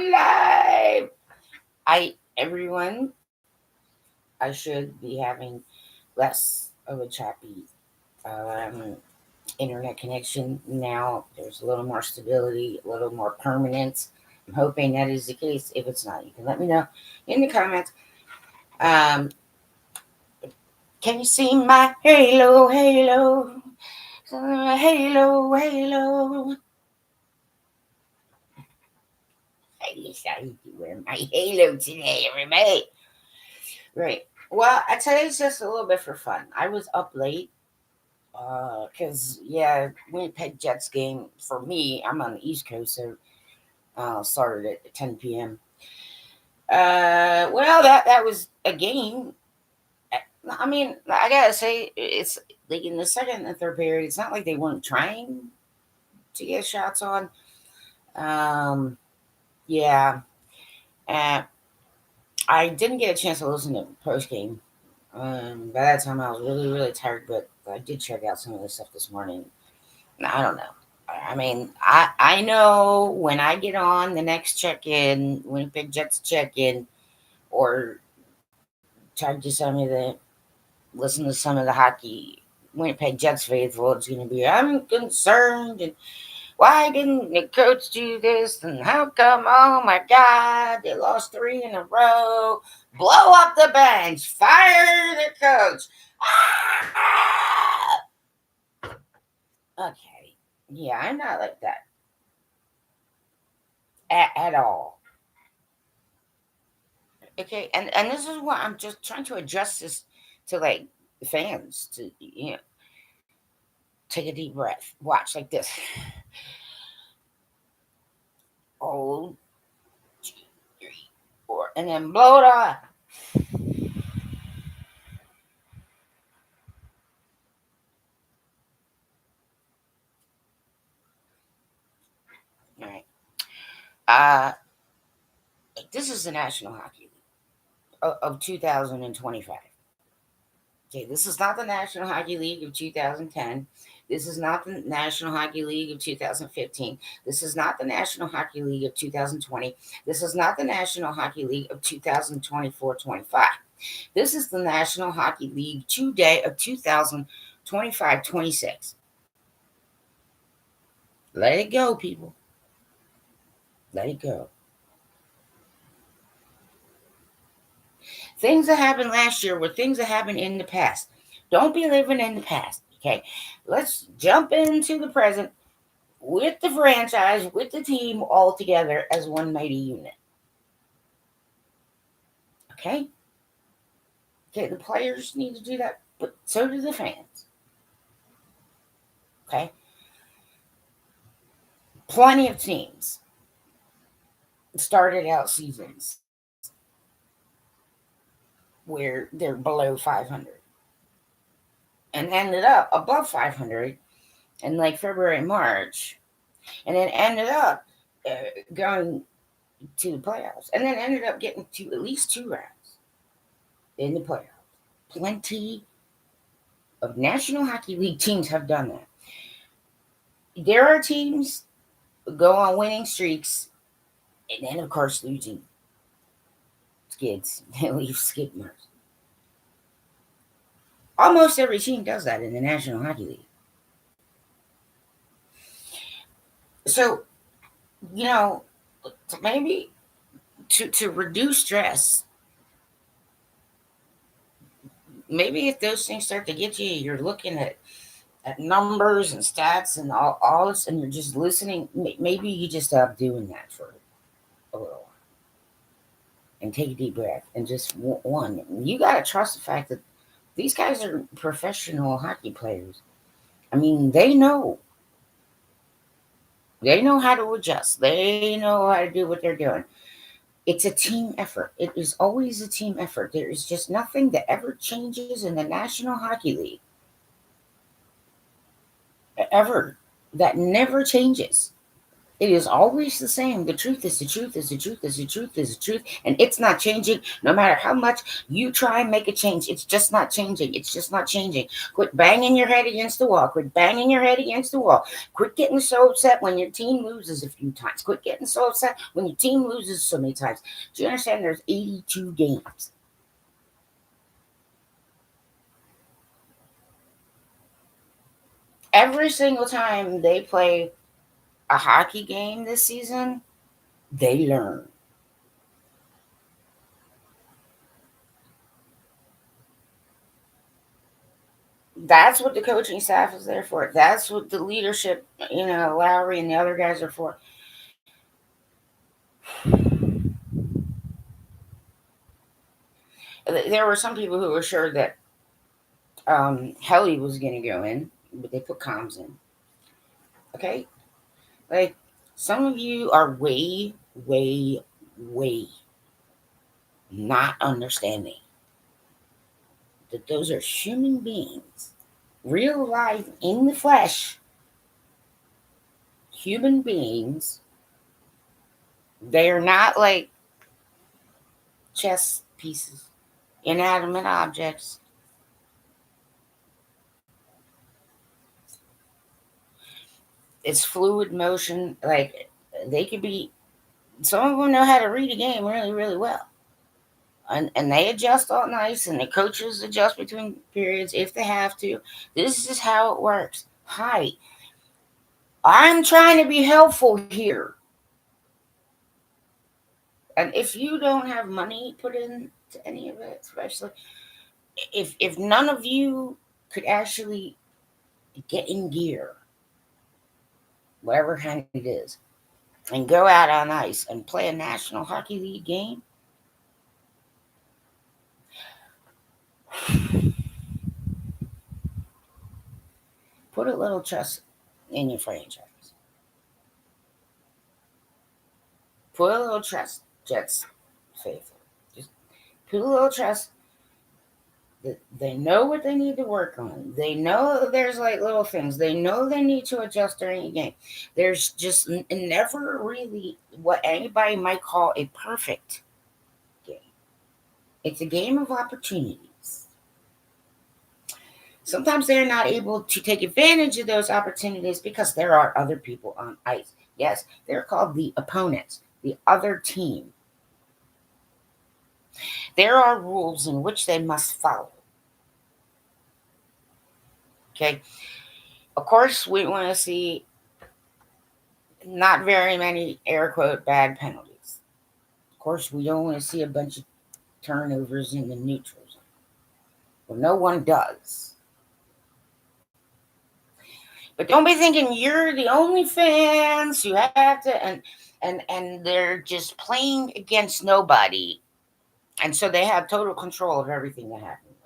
live. Everyone, I should be having less of a choppy um, internet connection now. There's a little more stability, a little more permanence. I'm hoping that is the case. If it's not, you can let me know in the comments. Um, can you see my halo, halo? Halo, halo. I decided to wear my halo today, everybody. Right. Well, today's just a little bit for fun. I was up late because Winnipeg Jets game for me. I'm on the East Coast, so started at 10 p.m. Well, that was a game. I mean, I gotta say, it's like in the second and third period. It's not like they weren't trying to get shots on. Yeah. Uh, I didn't get a chance to listen to post game. By that time, I was really, really tired, but I did check out some of the stuff this morning. I don't know. I mean, I know when I get on the next check in, Winnipeg Jets check in, or talk to some of the listen to some of the hockey Winnipeg Jets faithful, it's going to be I'm concerned and why didn't the coach do this and how come? Oh my God, they lost three in a row. Blow up the bench, fire the coach. Ah! Okay, yeah, I'm not like that at all. Okay, and this is what I'm just trying to adjust this to, like, fans to take a deep breath, watch like this. Hold, 2, 3, 4, and then blow it off. All right. Uh, this is the National Hockey League of 2025. Okay, this is not the National Hockey League of 2010. This is not the National Hockey League of 2015. This is not the National Hockey League of 2020. This is not the National Hockey League of 2024-25. This is the National Hockey League today of 2025-26. Let it go, people. Let it go. Things that happened last year were things that happened in the past. Don't be living in the past. Okay, let's jump into the present with the franchise, with the team all together as one mighty unit. Okay? Okay, the players need to do that, but so do the fans. Okay? Plenty of teams started out seasons where they're below 500 and ended up above 500 in like February, March, and then ended up going to the playoffs, and then ended up getting to at least 2 rounds in the playoffs. Plenty of National Hockey League teams have done that. There are teams go on winning streaks and then, of course, losing skids. They leave skid marks. Almost every team does that in the National Hockey League. So, maybe to reduce stress, maybe if those things start to get you, you're looking at numbers and stats and all this, and you're just listening. Maybe you just stop doing that for a little while and take a deep breath and just one. You got to trust the fact that these guys are professional hockey players. I mean, they know. They know how to adjust. They know how to do what they're doing. It's a team effort. It is always a team effort. There is just nothing that ever changes in the National Hockey League. Ever. That never changes. It is always the same. The truth is the truth is the truth is the truth is the truth. And it's not changing no matter how much you try and make a change. It's just not changing. It's just not changing. Quit banging your head against the wall. Quit banging your head against the wall. Quit getting so upset when your team loses a few times. Quit getting so upset when your team loses so many times. Do you understand there's 82 games? Every single time they play a hockey game this season, they learn. That's what the coaching staff is there for. That's what the leadership, Lowry and the other guys are for. There were some people who were sure that Helly was going to go in, but they put comms in. Okay? Like, some of you are way, way, way not understanding that those are human beings, real life in the flesh, human beings. They are not like chess pieces, inanimate objects. It's fluid motion. Like, they could be, some of them know how to read a game really, really well. And they adjust all nice, and the coaches adjust between periods if they have to. This is how it works. Hi, I'm trying to be helpful here. And if you don't have money put into any of it, especially if none of you could actually get in gear, whatever kind it is, and go out on ice and play a National Hockey League game, put a little trust in your franchise. Put a little trust, Jets faithful. Just put a little trust that they know what they need to work on. They know there's like little things. They know they need to adjust during a game. There's just never really what anybody might call a perfect game. It's a game of opportunities. Sometimes they're not able to take advantage of those opportunities because there are other people on ice. Yes, they're called the opponents, the other team. There are rules in which they must follow. Okay. Of course, we want to see not very many air quote bad penalties. Of course, we don't want to see a bunch of turnovers in the neutral zone. Well, no one does. But don't be thinking you're the only fans who have to, and they're just playing against nobody, and so they have total control of everything that happens.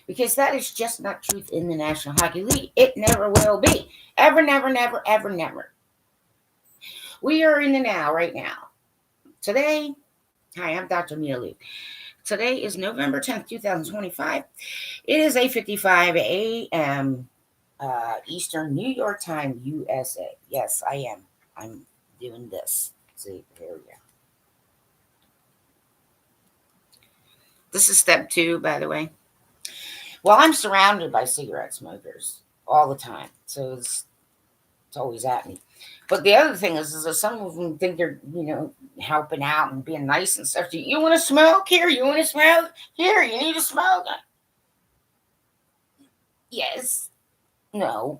Because that is just not truth in the National Hockey League. It never will be. Ever, never, never, ever, never. We are in the now, right now. Today, hi, I'm Dr. Lueth. Today is November 10th, 2025. It is 8:55 a.m. Eastern New York Time, USA. Yes, I am. I'm doing this. See, here we go. This is step 2, by the way. Well, I'm surrounded by cigarette smokers all the time, so it's always at me. But the other thing is that some of them think they're, helping out and being nice and stuff. You want to smoke? Here, you want to smoke? Here, you need to smoke? Yes. No.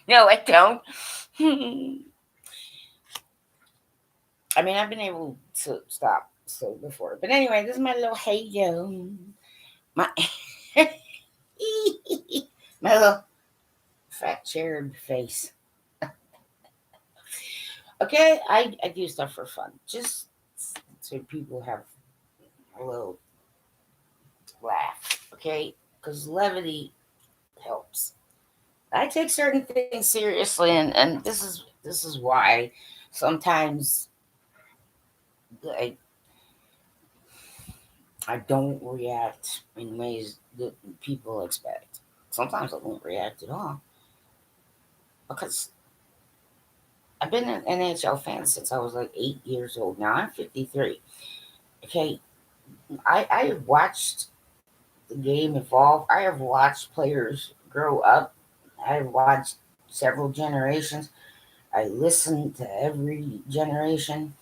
No, I don't. I mean, I've been able to stop so before. But anyway, this is my little hey yo. My my little fat chaired face. Okay, I do stuff for fun. Just so people have a little laugh. Okay? Because levity helps. I take certain things seriously, and this is why sometimes I I don't react in ways that people expect. Sometimes I won't react at all. because I've been an NHL fan since I was like 8 years old. Now I'm 53. Okay, I have watched the game evolve. I have watched players grow up. I have watched several generations. I listen to every generation.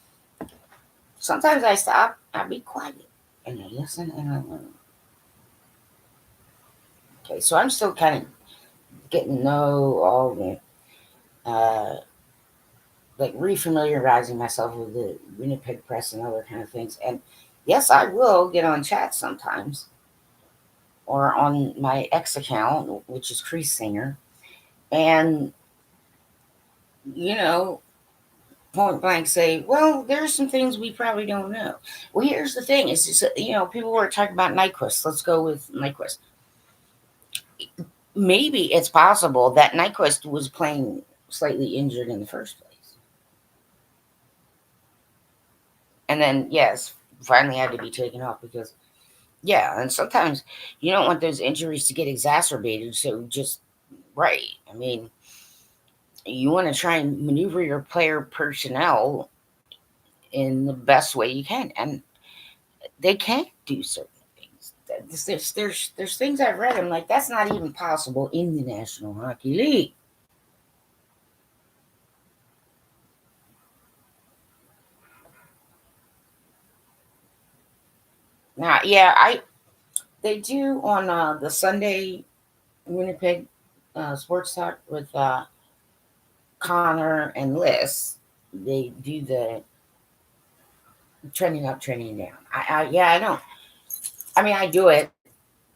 Sometimes I stop, I be quiet, and I listen and I learn. Okay, so I'm still kind of getting to know all like refamiliarizing myself with the Winnipeg press and other kind of things. And yes, I will get on chat sometimes or on my X account, which is Creasesinger, and you know, point blank say, well, there's some things we probably don't know. Well, here's the thing: is just, people were talking about Nyquist. Let's go with Nyquist. Maybe it's possible that Nyquist was playing slightly injured in the first place, and then yes, finally had to be taken off because yeah, and sometimes you don't want those injuries to get exacerbated. So just right, I mean, you want to try and maneuver your player personnel in the best way you can, and they can't do certain things. There's things I've read. I'm like, that's not even possible in the National Hockey League. Now, yeah, I they do on the Sunday Winnipeg Sports Talk with Connor and Liz. They do the trending up, trending down. Yeah, I don't. I mean, I do it,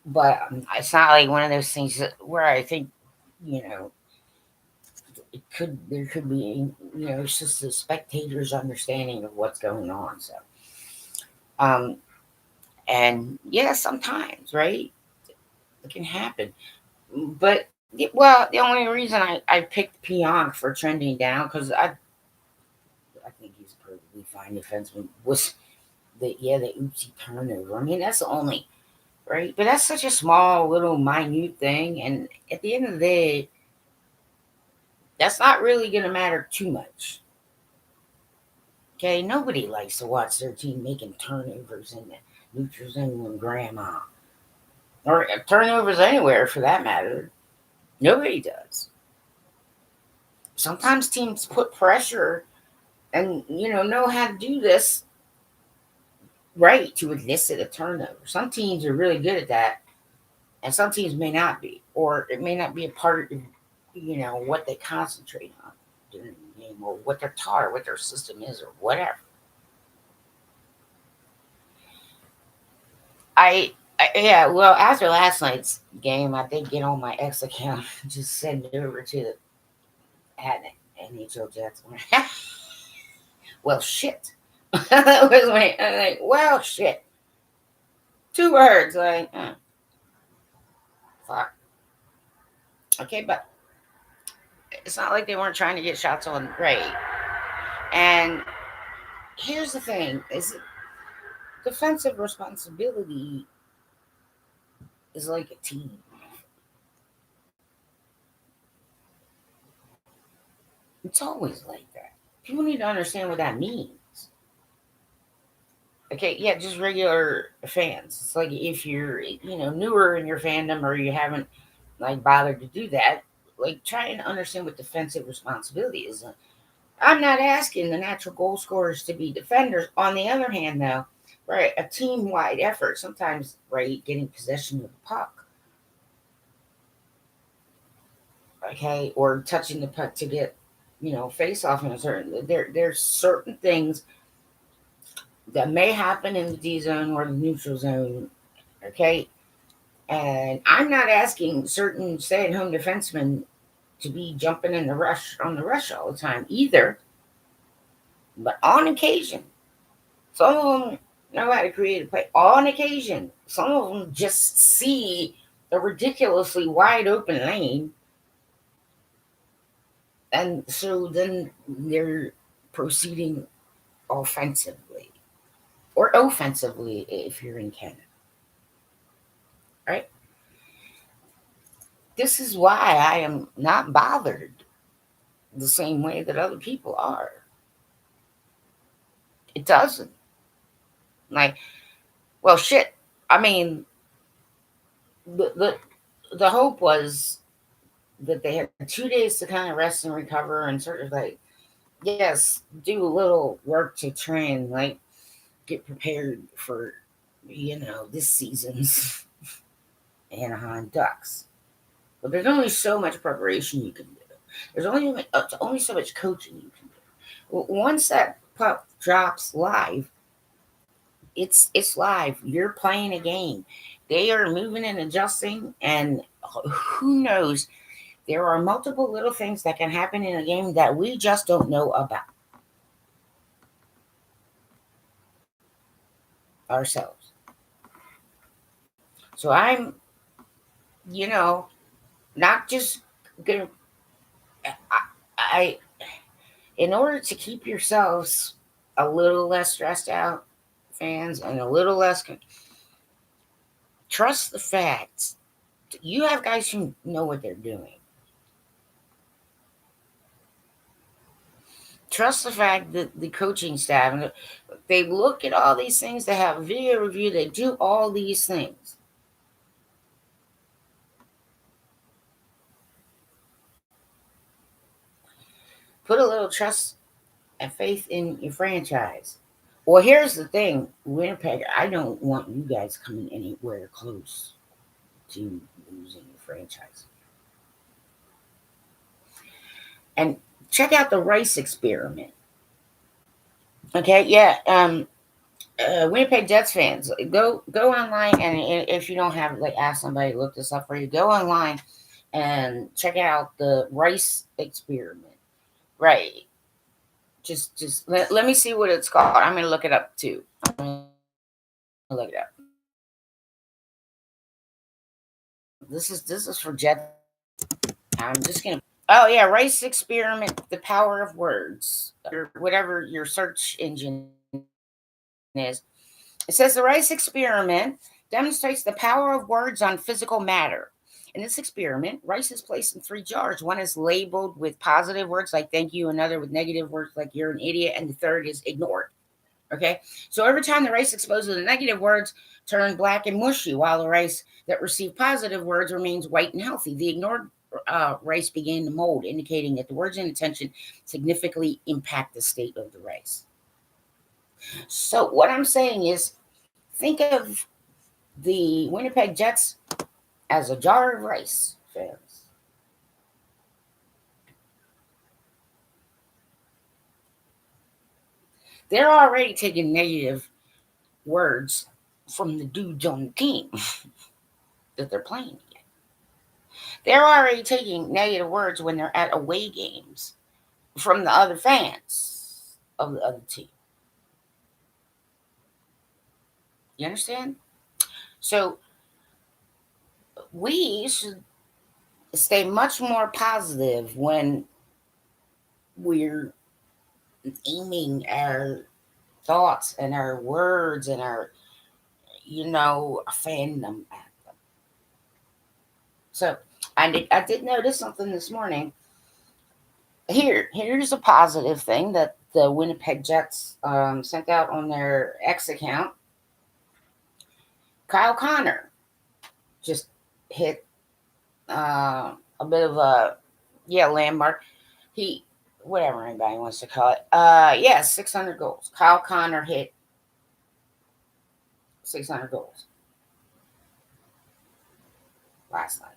but it's not like one of those things where I think, you know, there could be, it's just the spectators' understanding of what's going on. So, um, and yeah, sometimes, right, it can happen. But well, the only reason I picked Pionk for trending down because I think he's a perfectly fine defenseman was the oopsie turnover. I mean, that's the only right, but that's such a small little minute thing, and at the end of the day, that's not really going to matter too much. Okay, nobody likes to watch their team making turnovers in the neutral zone when grandma, or turnovers anywhere for that matter. Nobody does. Sometimes teams put pressure and know how to do this right to elicit a turnover. Some teams are really good at that, and some teams may not be, or it may not be a part of what they concentrate on during the game, or what they're taught, or what their system is, or whatever. Yeah, well, after last night's game, I did get on my X account and just send it over to the at NHL Jets. Well, shit. That was my like, well, shit. Two words, like, fuck. Okay, but it's not like they weren't trying to get shots on Ray. And here's the thing: is defensive responsibility is like a team. It's always like that. People need to understand what that means. Okay, yeah, just regular fans. It's like if you're, newer in your fandom or you haven't like bothered to do that, like try and understand what defensive responsibility is. I'm not asking the natural goal scorers to be defenders. On the other hand, though, right, a team wide effort, sometimes, right, getting possession of the puck, okay, or touching the puck to get, face off in a certain, there's certain things that may happen in the D zone or the neutral zone, okay? And I'm not asking certain stay at home defensemen to be jumping in the rush on the rush all the time either, but on occasion, some of them know how to create a play. On occasion, some of them just see a ridiculously wide open lane, and so then they're proceeding offensively or offensively if you're in Canada, right? This is why I am not bothered. the same way that other people are. It doesn't. Like, well, shit. I mean, the hope was that they had 2 days to kind of rest and recover and sort of like, yes, do a little work to try and like get prepared for, this season's Anaheim Ducks. But there's only so much preparation you can do. There's only so much coaching you can do. Once that puck drops live, it's live. You're playing a game. They are moving and adjusting, and who knows? There are multiple little things that can happen in a game that we just don't know about ourselves. So I'm, you know, not just gonna. I in order to keep yourselves a little less stressed out, fans, and a little less trust the facts. You have guys who know what they're doing. Trust the fact that the coaching staff, and they look at all these things. They have video review. They do all these things. Put a little trust and faith in your franchise. Well, here's the thing, Winnipeg. I don't want you guys coming anywhere close to losing your franchise. And check out the Rice experiment. Okay, yeah. Winnipeg Jets fans, go online, and if you don't have, like, ask somebody to look this up for you. Go online and check out the Rice experiment. Right. Just let me see what it's called. I'm gonna look it up too. I'm gonna look it up. This is for Jets. I'm just gonna. Oh yeah, Rice experiment, the power of words, or whatever your search engine is. It says the Rice experiment demonstrates the power of words on physical matter. In this experiment, rice is placed in 3 jars. One is labeled with positive words like thank you, another with negative words like you're an idiot, and the third is ignored. Okay? So every time the rice exposed to the negative words turn black and mushy, while the rice that received positive words remains white and healthy. The ignored rice began to mold, indicating that the words in attention significantly impact the state of the rice. So what I'm saying is, think of the Winnipeg Jets as a jar of rice, fans. They're already taking negative words from the dudes on the team that they're playing against. They're already taking negative words when they're at away games from the other fans of the other team. You understand? So we should stay much more positive when we're aiming our thoughts and our words and our, fandom at them. So I did notice something this morning. Here's a positive thing that the Winnipeg Jets sent out on their X account. Kyle Connor just hit a bit of a landmark. He, whatever anybody wants to call it. 600 goals. Kyle Connor hit 600 goals last night.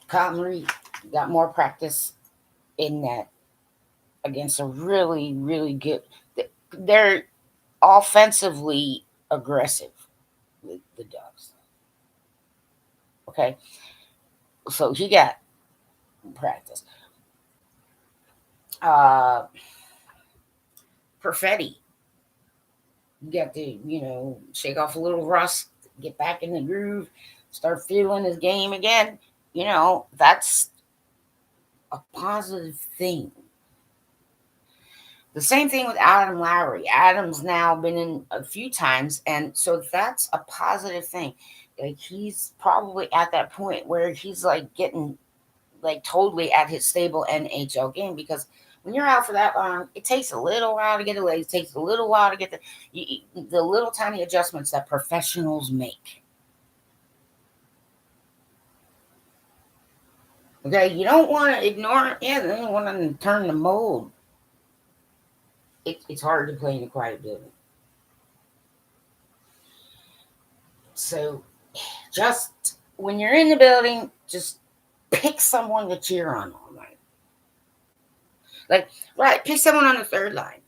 Kyle Marie got more practice in that against a really, really good. They're offensively aggressive with the Ducks. Okay, so he got practice. Uh, Perfetti, you got to shake off a little rust, get back in the groove, start feeling his game again. That's a positive thing. The same thing with Adam Lowry. Adam's now been in a few times, and so that's a positive thing. Like, he's probably at that point where he's like getting like totally at his stable NHL game, because when you're out for that long, it takes a little while to get away. It takes a little while to get the little tiny adjustments that professionals make. Okay, you don't want to ignore it. Yeah, they don't want to turn the mold. It's hard to play in a quiet building. So just when you're in the building, just pick someone to cheer on all night. Like, right, pick someone on the third line.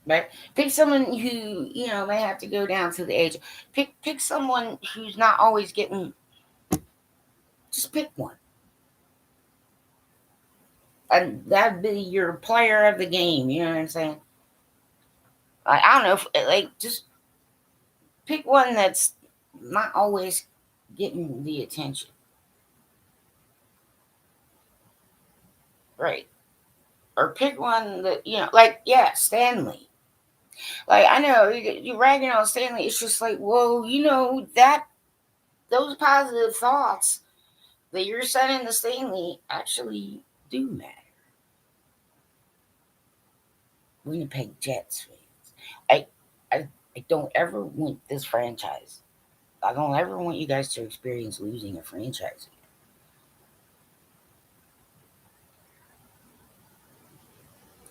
Right? Pick someone who, may have to go down to the age. Pick someone who's not always getting, just pick one. And that'd be your player of the game, you know what I'm saying? I don't know, just pick one that's not always getting the attention. Right. Or pick one that, Stanley. Like, I know you're ragging on Stanley. It's just like, whoa, those positive thoughts that you're sending to Stanley actually do matter. Winnipeg Jets fans. I, I don't ever want this franchise. I don't ever want you guys to experience losing a franchise.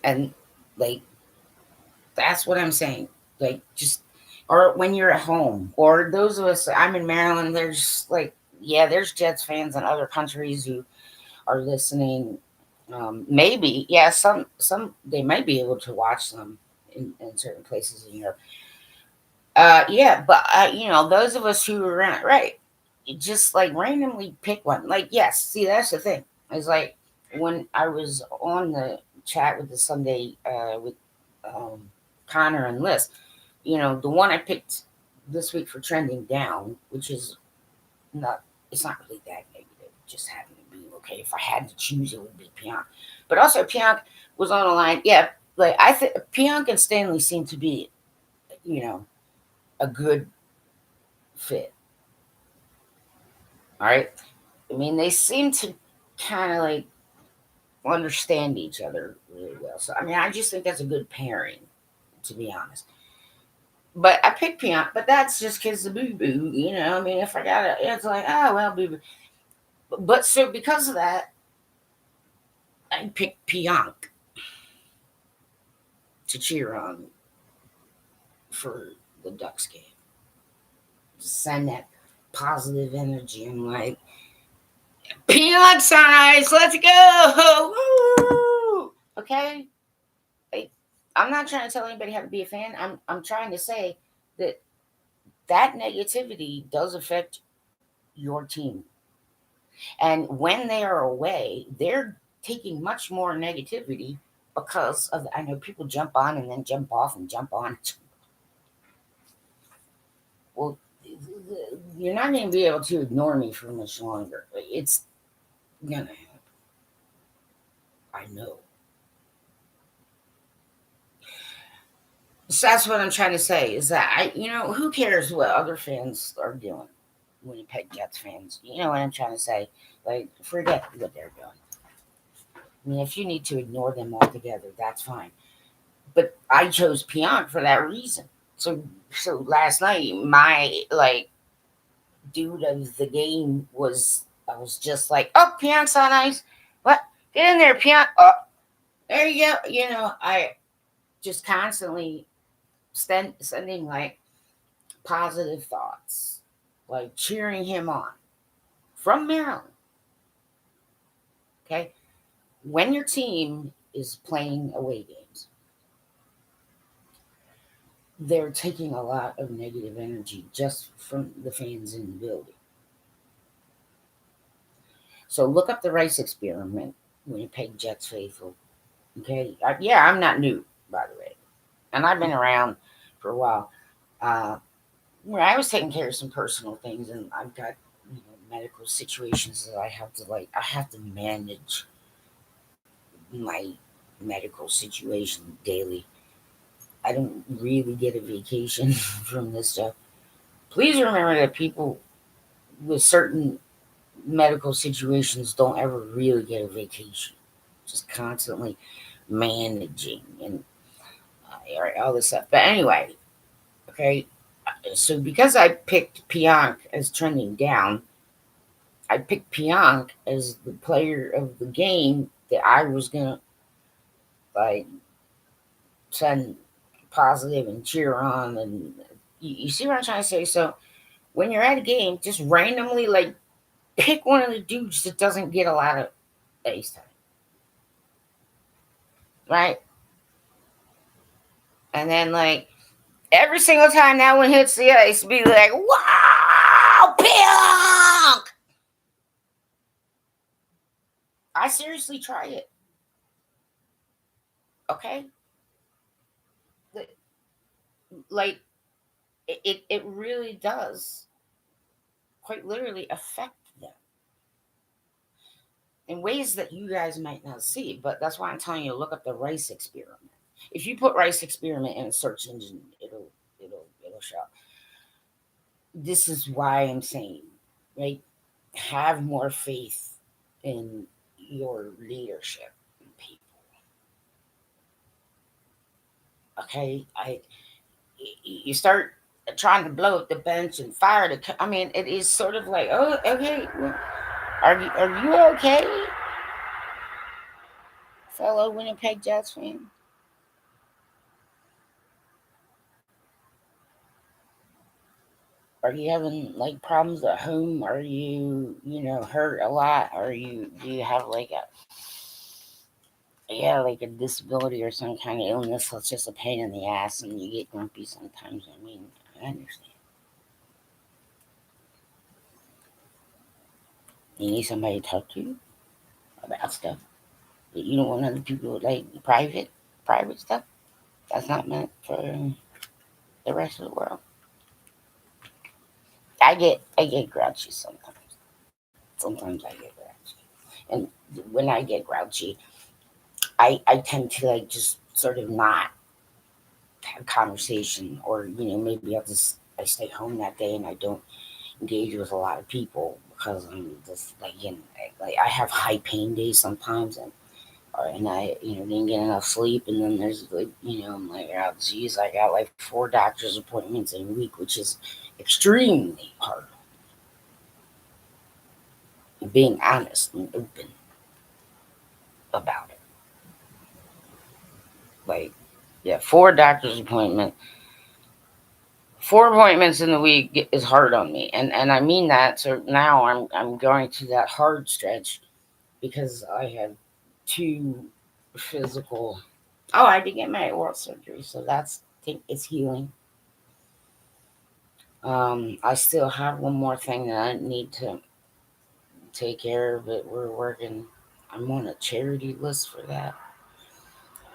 And like, that's what I'm saying. Like, just, or when you're at home, or those of us, I'm in Maryland, there's like, yeah, there's Jets fans in other countries who are listening. Maybe, yeah, some they might be able to watch them in certain places in Europe. Yeah, but those of us who are around, right? You just like randomly pick one. Like, yes, see, that's the thing. It's like when I was on the chat with the Sunday with um, Connor and Liz. The one I picked this week for trending down, which is not, it's not really that negative. It just happened to be okay. If I had to choose, it would be Pionk. But also Pionk was on the line. Yeah, like I think Pionk and Stanley seem to be, you know, a good fit. All right. I mean, they seem to kind of like understand each other really well. So I mean, I just think that's a good pairing, to be honest. But I picked Pionk, but that's just because the boo boo, I mean, if I got it, it's like, oh well, boo boo. But so because of that, I picked Pionk to cheer on for the Ducks game. Just send that positive energy. I'm like, Pionk size, let's go! Woo! Okay, like, I'm not trying to tell anybody how to be a fan. I'm trying to say that negativity does affect your team, and when they are away, they're taking much more negativity because of. I know people jump on and then jump off and jump on. Well, you're not going to be able to ignore me for much longer. It's gonna happen. I know. So that's what I'm trying to say is that who cares what other fans are doing? Winnipeg Jets fans, you know what I'm trying to say? Like, forget what they're doing. I mean, if you need to ignore them altogether, that's fine. But I chose Pionk for that reason. So last night, my like dude of the game was, I was just like, oh, Pionk's on ice. What? Get in there, Pionk. Oh, there you go. I just constantly sending like positive thoughts, like cheering him on from Maryland. Okay. When your team is playing away games, they're taking a lot of negative energy just from the fans in the building. So look up the Rice experiment, Winnipeg Jets faithful. Okay. Yeah, I'm not new, by the way. And I've been around for a while. Where I was taking care of some personal things, and I've got medical situations that I have to manage my medical situation daily. I don't really get a vacation from this stuff. Please remember that people with certain medical situations don't ever really get a vacation. Just constantly managing and all this stuff. But anyway, okay. So because I picked Pionk as trending down, I picked Pionk as the player of the game that I was gonna like send positive and cheer on, and you see what I'm trying to say. So when you're at a game, just randomly like pick one of the dudes that doesn't get a lot of ice time, right? And then like every single time that one hits the ice, be like, "Wow, Pionk!" I seriously try it. Okay, like it really does quite literally affect them in ways that you guys might not see. But that's why I'm telling you to look up the rice experiment. If you put rice experiment in a search engine, it'll show. This is why I'm saying, right? Have more faith in your leadership people. Okay, you start trying to blow up the bench and fire the. I mean, it is sort of like, oh, okay, well, are you okay, fellow Winnipeg Jets fan? Are you having like problems at home? Are you hurt a lot? Do you have like a yeah, like a disability or some kind of illness that's just a pain in the ass and you get grumpy sometimes? I mean, I understand. You need somebody to talk to about stuff. You don't want other people like private stuff. That's not meant for the rest of the world. I get grouchy sometimes. Sometimes I get grouchy, and when I get grouchy, I tend to like just sort of not have conversation, or maybe I stay home that day and I don't engage with a lot of people because I'm just like like I have high pain days sometimes, and I didn't get enough sleep, and then there's like I'm like, oh geez, I got like 4 doctor's appointments in a week, which is extremely hard. Being honest and open about it, like yeah, 4 appointments in the week is hard on me, and I mean that. So now I'm going to that hard stretch because I have 2 physical. Oh, I did get my oral surgery, so that's think it's healing. I still have one more thing that I need to take care of, but we're working. I'm on a charity list for that.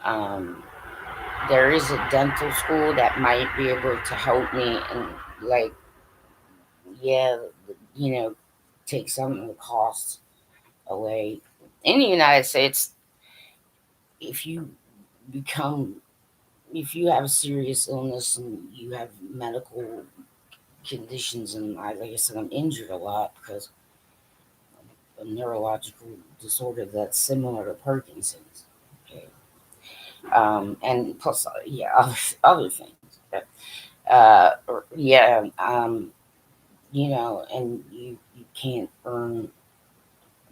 Um, there is a dental school that might be able to help me and like yeah, you know, take some of the costs away. In the United States, if you become if you have a serious illness and you have medical conditions, and like I said, I'm injured a lot because of a neurological disorder that's similar to Parkinson's. Okay. And plus, yeah, other things. But, yeah, and you can't earn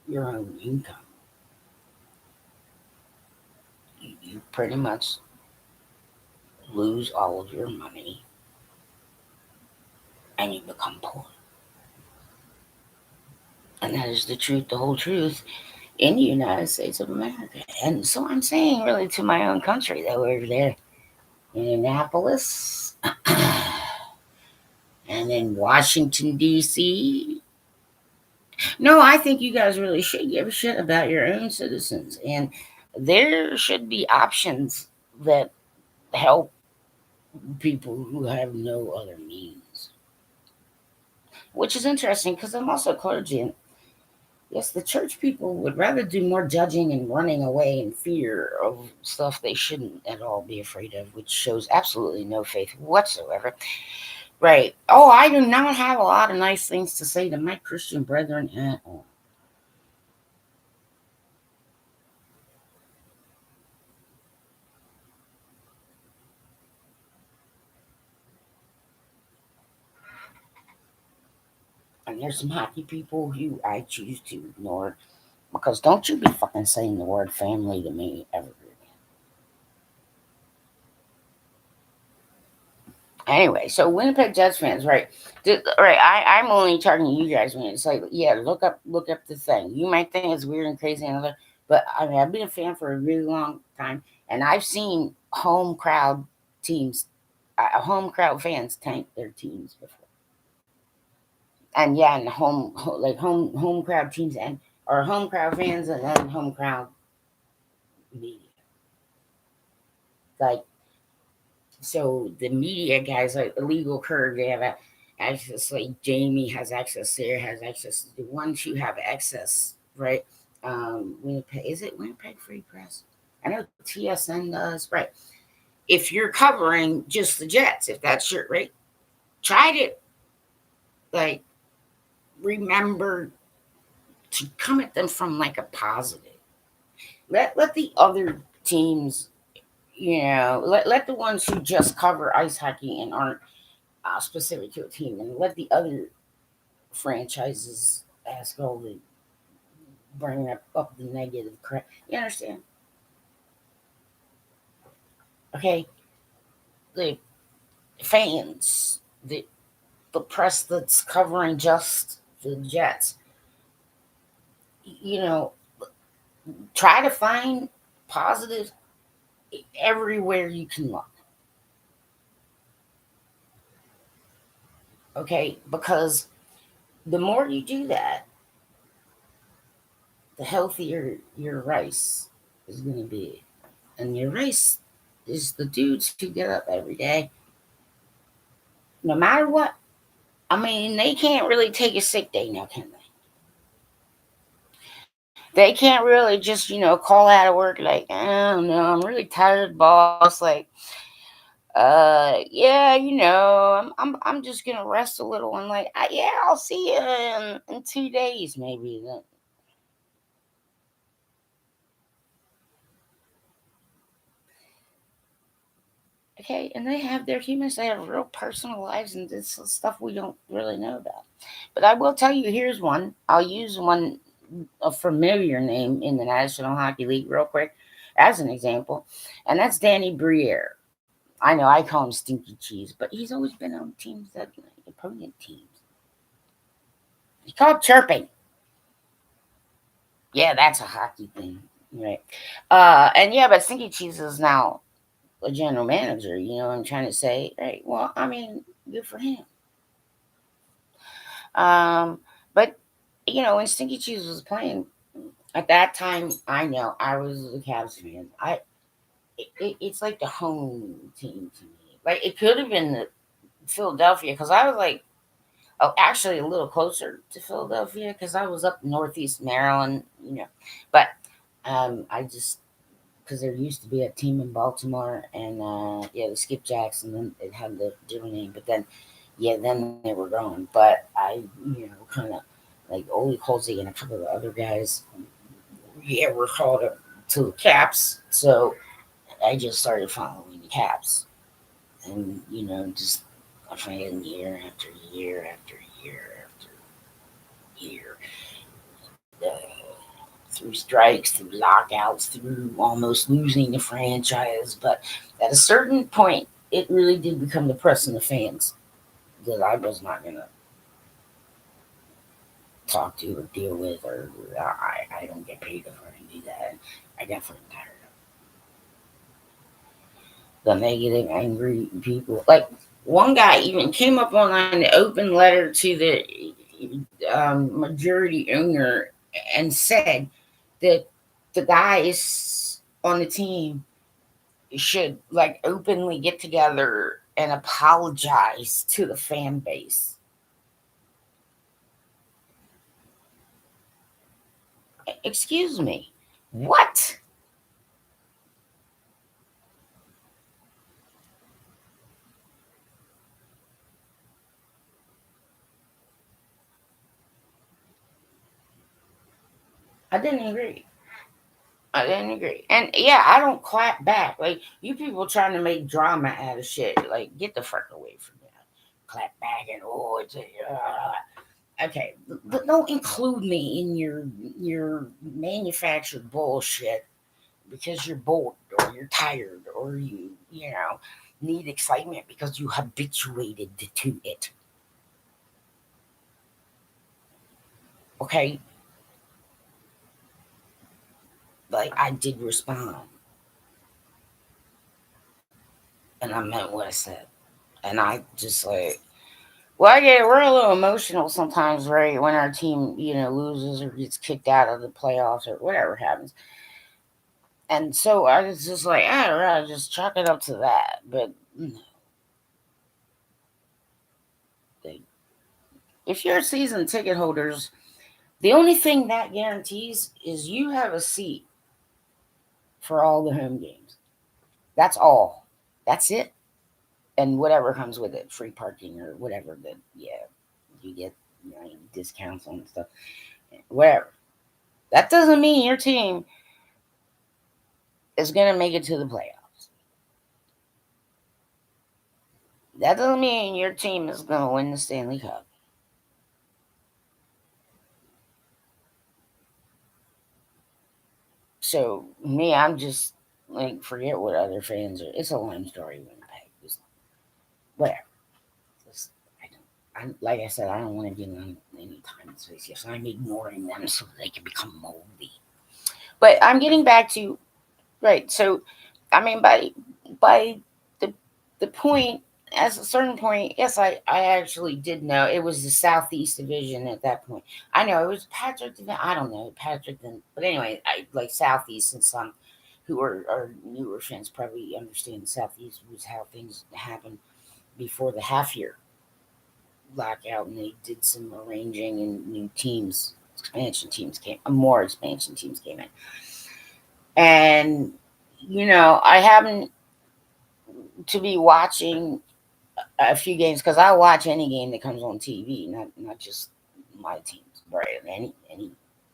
your own income. You pretty much lose all of your money and you become poor. And that is the truth, the whole truth in the United States of America. And so I'm saying really to my own country that we're there in Annapolis and in Washington, D.C. No, I think you guys really should give a shit about your own citizens. And there should be options that help people who have no other means. Which is interesting because I'm also clergy. And yes, the church people would rather do more judging and running away in fear of stuff they shouldn't at all be afraid of, which shows absolutely no faith whatsoever. Right. Oh, I do not have a lot of nice things to say to my Christian brethren at all. And there's some hockey people who I choose to ignore because don't you be fucking saying the word family to me ever again. Anyway, so Winnipeg Jets fans, right? Right, I'm only talking to you guys when it's like, yeah, look up the thing. You might think it's weird and crazy and other, but I mean, I've been a fan for a really long time, and I've seen teams, home crowd fans tank their teams before. And yeah, and home crowd teams and or home crowd fans and then home crowd media. Like so the media guys like Illegal Curve, they have access like Jamie has access, Sarah has access. The ones who have access, right? Winnipeg, is it Winnipeg Free Press? I know TSN does, right? If you're covering just the Jets, if that's your right, try to like remember to come at them from like a positive. Let the other teams, let the ones who just cover ice hockey and aren't specific to a team, and let the other franchises ask all the bring up the negative crap. You understand? Okay, the fans, the press that's covering just the Jets, you know, try to find positives everywhere you can look. Okay, because the more you do that, the healthier your rice is going to be. And your rice is the dudes who get up every day, no matter what. I mean, they can't really take a sick day now, can they? They can't really just, call out of work like, oh no, I'm really tired, boss. Like, yeah, I'm just gonna rest a little and like, yeah, I'll see you in 2 days, maybe. Okay, and they have their humans, they have real personal lives, and this is stuff we don't really know about. But I will tell you, here's one. I'll use one, a familiar name in the National Hockey League, real quick, as an example, and that's Danny Briere. I know I call him Stinky Cheese, but he's always been on teams that like opponent teams. He's called chirping. Yeah, that's a hockey thing, right? And yeah, but Stinky Cheese is now a general manager. You know what I'm trying to say? Right. Well, I mean, good for him. Um, but when Stinky Cheese was playing at that time, I know I was a Cavs fan. It's like the home team to me. Like it could have been the Philadelphia because I was like, oh, actually a little closer to Philadelphia because I was up northeast Maryland. But I just because there used to be a team in Baltimore and yeah, the Skipjacks, and then it had the different name. But then yeah, then they were gone. But I kind of like Ole Colsey and a couple of the other guys, yeah, were called up to the Caps. So I just started following the Caps, and just a fan year after year after year after year. Uh, through strikes, through lockouts, through almost losing the franchise. But at a certain point, it really did become depressing to fans that I was not going to talk to or deal with, or I don't get paid if I do that. I got fucking tired of the negative, angry people. Like one guy even came up on an open letter to the majority owner and said that the guys on the team should like openly get together and apologize to the fan base. Excuse me. What? I didn't agree. I didn't agree. And yeah, I don't clap back. Like, you people trying to make drama out of shit. Like, get the fuck away from me. Clap back and oh, it's okay. But don't include me in your manufactured bullshit because you're bored or you're tired or you need excitement because you habituated to it. Okay, like I did respond and I meant what I said. And I just like, well, I get we're a little emotional sometimes, right? When our team, loses or gets kicked out of the playoffs or whatever happens. And so I was just like, I don't know, just chalk it up to that. But like, if you're season ticket holders, the only thing that guarantees is you have a seat for all the home games. That's all. That's it. And whatever comes with it, free parking or whatever that, yeah, you get, discounts on stuff, whatever. That doesn't mean your team is going to make it to the playoffs. That doesn't mean your team is going to win the Stanley Cup. So, me, I'm just like, forget what other fans are. It's a lame story, Winnipeg. Just whatever. Just, like I said, I don't want to give them any time and space. Yes, I'm ignoring them so they can become moldy. But I'm getting back to right. So, I mean, by the the point, at a certain point, yes, I actually did know it was the Southeast Division at that point. I know it was Patrick. I don't know Patrick. But anyway, I like Southeast, and some who are newer fans probably understand the Southeast was how things happened before the half year lockout, and they did some arranging, and new teams, more expansion teams came in, and I haven't to be watching a few games because I watch any game that comes on TV, not just my teams, right? Any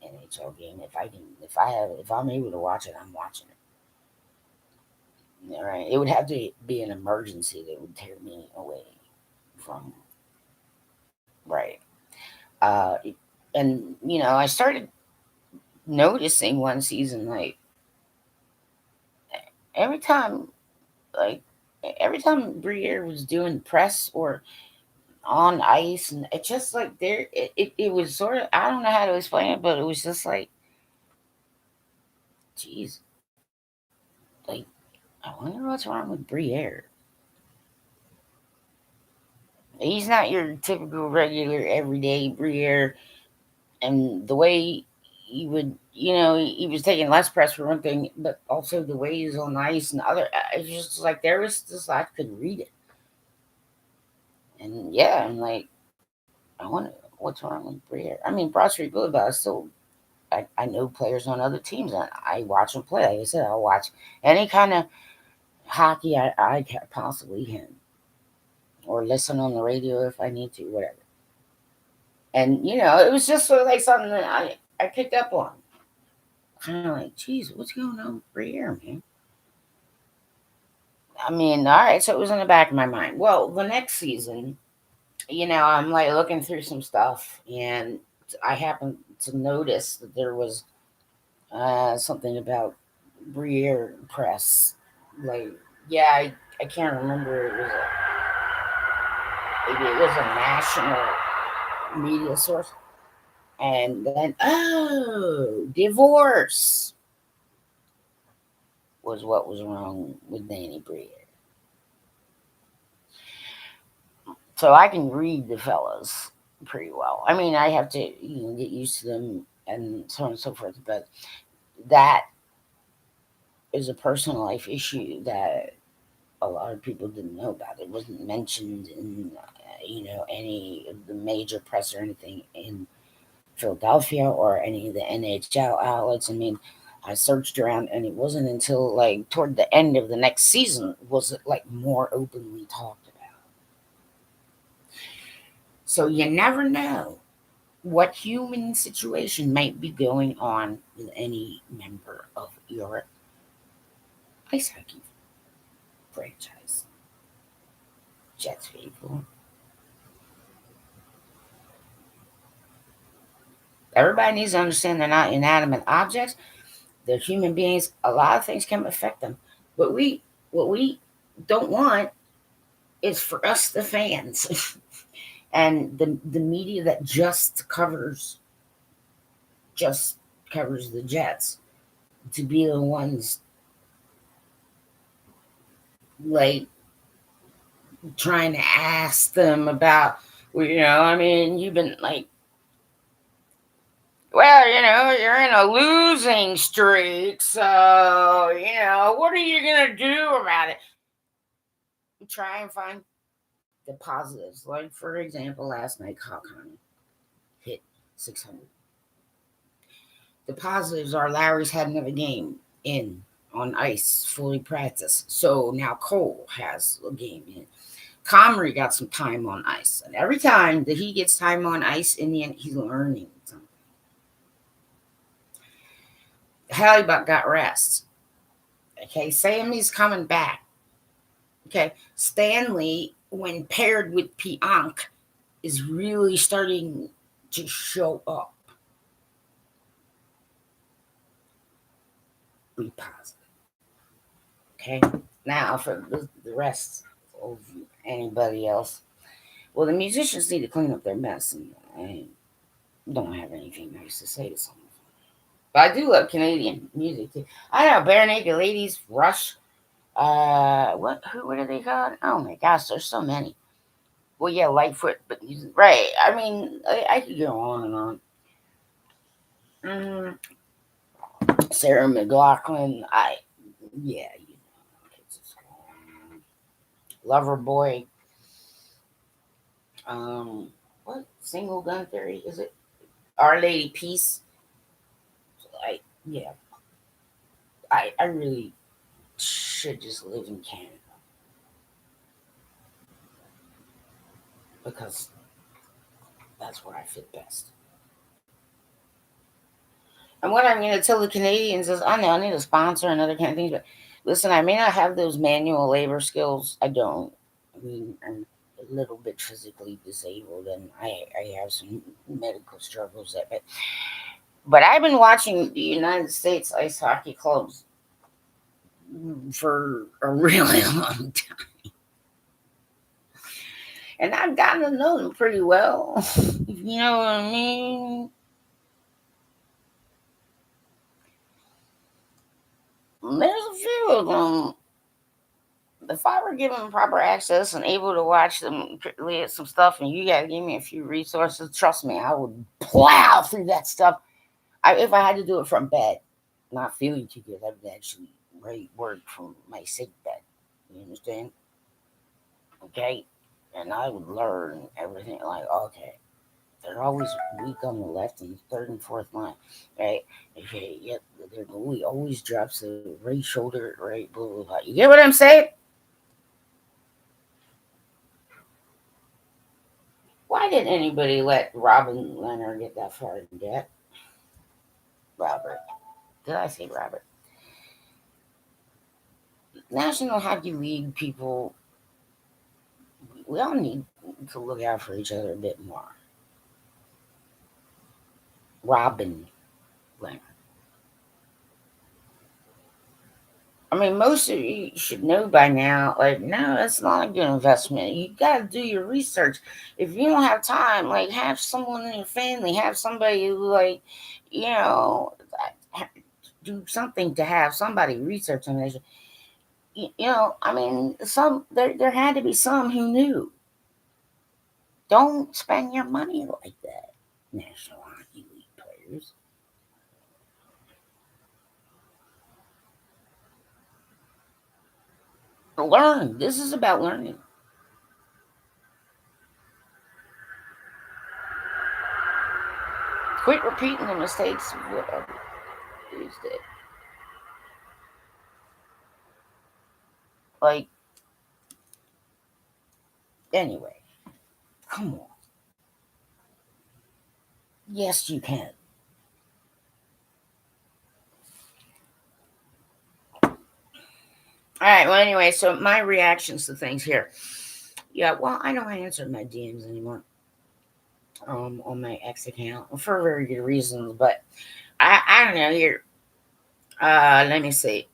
NHL game. If I'm able to watch it, I'm watching it. All right, it would have to be an emergency that would tear me away from right. Uh, and I started noticing one season like every time like every time Briere was doing press or on ice, and it just like it was sort of, I don't know how to explain it, but it was just like, geez, like I wonder what's wrong with Briere. He's not your typical regular everyday Briere, and the way he would, he was taking less press for one thing, but also the way he was on ice and other. It's just like there was just I could read it, and yeah, I'm like, I wonder what's wrong with Briere. I mean, Broad Street Boulevard is still I know players on other teams and I watch them play. Like I said, I'll watch any kind of hockey I can possibly can or listen on the radio if I need to, whatever. And, it was just sort of like something that I picked up on. Kind of like, geez, what's going on over here, man? I mean, all right, so it was in the back of my mind. Well, the next season, I'm like looking through some stuff and I happened to notice that there was something about Briere Press. Like, yeah, I can't remember. Maybe it was a national media source. And then, oh, divorce was what was wrong with Danny Briere. So I can read the fellas pretty well. I mean, I have to get used to them and so on and so forth. But that is a personal life issue that a lot of people didn't know about. It wasn't mentioned in any of the major press or anything in Philadelphia or any of the NHL outlets. I mean, I searched around, and it wasn't until like toward the end of the next season was it like more openly talked about. So you never know. what human situation might be going on with any member of your ice hockey franchise. Jets people. Everybody needs to understand they're not inanimate objects. They're human beings. A lot of things can affect them. But what we don't want is for us, the fans, and the media that just covers the Jets, to be the ones like trying to ask them about, well, I mean, you've been like, well, you're in a losing streak, so what are you gonna do about it? Try and find the positives. Like, for example, last night, Hawkeye hit 600. The positives are Larry's had another game in on ice, fully practiced. So now Cole has a game in. Comrie got some time on ice. And every time that he gets time on ice, in the end, he's learning something. Hallebuck got rest. Okay, Sammy's coming back. Okay, Stanley, when paired with Pionk, is really starting to show up. Be positive. Okay, now for the rest of anybody else. Well, the musicians need to clean up their mess, and I don't have anything nice to say to someone. But I do love Canadian music too. I know Bare Naked Ladies, Rush. What are they called? Oh my gosh, there's so many. Well, yeah, Lightfoot, but right. I mean, I could go on and on. Mm, Sarah McLaughlin. Yeah, Loverboy. What single gun theory is it? Our Lady Peace. Yeah, I really should just live in Canada because that's where I fit best. And what I'm going to tell the Canadians is, I know I need a sponsor and other kind of things, but listen, I may not have those manual labor skills. I don't. I mean, I'm a little bit physically disabled, and I have some medical struggles. But I've been watching the United States ice hockey clubs for a really long time, and I've gotten to know them pretty well. You know what I mean? There's a few of them. If I were given proper access and able to watch them at some stuff, and you guys give me a few resources, trust me, I would plow through that stuff. If I had to do it from bed, not feeling too good, I would actually write work from my sick bed. You understand? Okay, and I would learn everything. Like, okay, they're always weak on the left and third and fourth line, right? Okay, yep, their goalie always drops the right shoulder, right, blah, blah, blah. You get what I'm saying? Why didn't anybody let Robin Leonard get that far in debt? Robert. Did I say Robert? National Hockey League people, we all need to look out for each other a bit more. Robin Leonard. I mean, most of you should know by now, like, no, that's not a good investment. You got to do your research. If you don't have time, like, have someone in your family, have somebody who, like, you know, do something to have somebody research on this. I mean, there had to be some who knew. Don't spend your money like that, National Hockey League players. Learn. This is about learning. Quit repeating the mistakes of what others did. Like, anyway, come on. Yes, you can. All right. Well, anyway, so my reactions to things here. Yeah. Well, I don't answer my DMs anymore. On my ex account for very good reasons, but I don't know here. Let me see.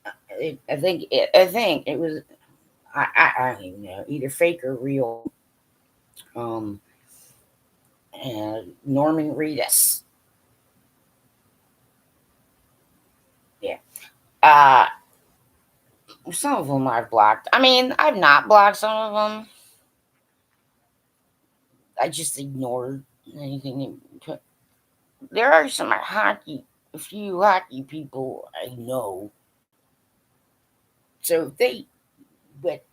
I think it was I don't even know, either fake or real. Um, and Norman Reedus. Yeah. Uh, some of them I've blocked. I mean, I've not blocked some of them. I just ignored anything they put. There are a few hockey people I know. So but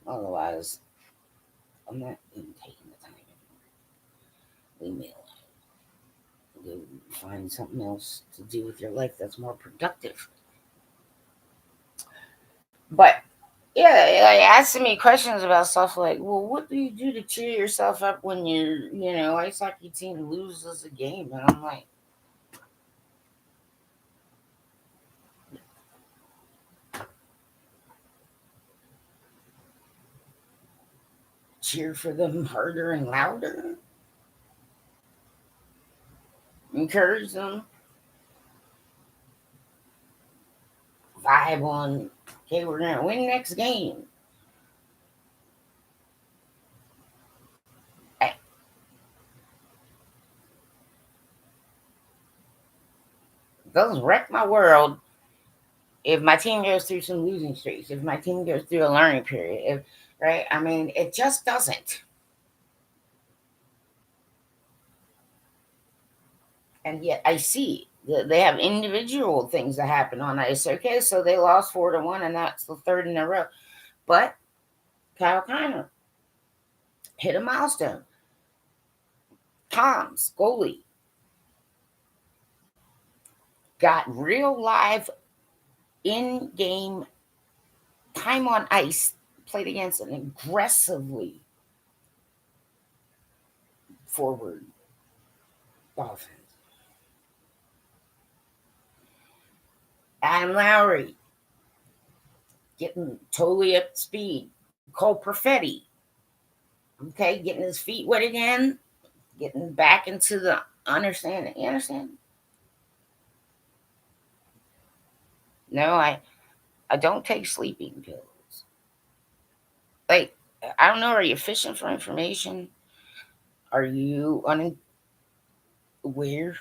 otherwise, I'm not even taking the time anymore. Leave me alone. Go find something else to do with your life that's more productive. But yeah, like asking me questions about stuff like, well, what do you do to cheer yourself up when ice hockey team loses a game? And I'm like, cheer for them harder and louder, encourage them, vibe on, okay, we're gonna win next game. It doesn't wreck my world if my team goes through some losing streaks, if my team goes through a learning period, if right, I mean, it just doesn't. And yet I see that they have individual things that happen on ice. Okay, so they lost 4-1, and that's the third in a row. But Kyle Kiner hit a milestone. Tom's goalie got real live in game time on ice, played against an aggressively forward offense. Adam Lowry getting totally up to speed. Cole Perfetti, okay, getting his feet wet again, getting back into the understanding. You understand? No, I don't take sleeping pills. Like, I don't know. Are you fishing for information? Are you unaware